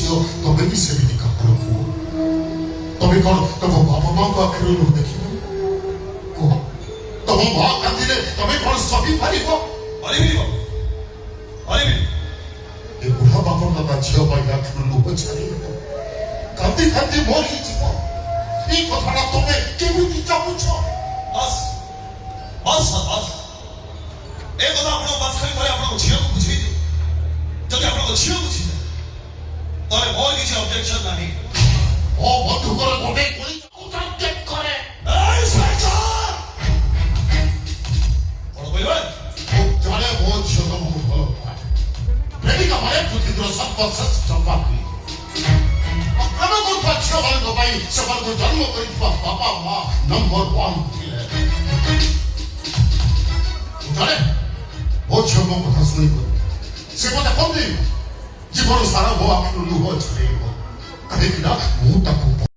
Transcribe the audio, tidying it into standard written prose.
ଝିଅ ତମେ ବି ସେମିତି କାହାର ପୁଅ। ତମେ କଣ ତମ ବାପା ମାଙ୍କ ଆଖିରୁ ଲୁହ ଦେଖିବ? କୁହ, ତମ ମା କାନ୍ଦିଲେ ତମେ କଣ ସହି ପାରିବ? ଏ ବୁଢା ବାପା ତା ଝିଅ ପାଇଁ ଆଖିରୁ ଲୁହ ଛାଡ଼ିବ, କାନ୍ଦି କାନ୍ଦି ମରିଯିବ। এই কথাটা তুমি কেমিতি চাপুছ? এই কথা আপনার বাচ্চাকে ধরে আপনার ঝিওকে বুঝিয়ে দিও। যদি আপনার ঝিও বুঝিয়ে দেয় তাহলে মোর কিছু অবজেকশন নাই। ও বন্ধু করে গোটে কই অবজেক্ট করে। এই সরকার বড় কইবেন ও জানে ও ঝিও তোমাকে ভালো পায়। প্রেমিকা মানে প্রতিদিন সম্পর্ক সম্পর্ক ଆମେ କରୁଥିବା ଝିଅମାନଙ୍କ ପାଇଁ ସେମାନଙ୍କୁ ଜନ୍ମ କରିଥିବା ବାପା ମା ନମ୍ବର 1 ଥିଲେ। ଜାଣେ ମୋ ଝିଅ ମୋ କଥା ଶୁଣିବ, ସେ ମତେ କନ୍ଦେଇବ, ଜୀବନ ସାରା ମୋ ଆଖିରୁ ଲୁହ ଛାଡେଇବ, କାହିଁକି ନା ମୁଁ ତାକୁ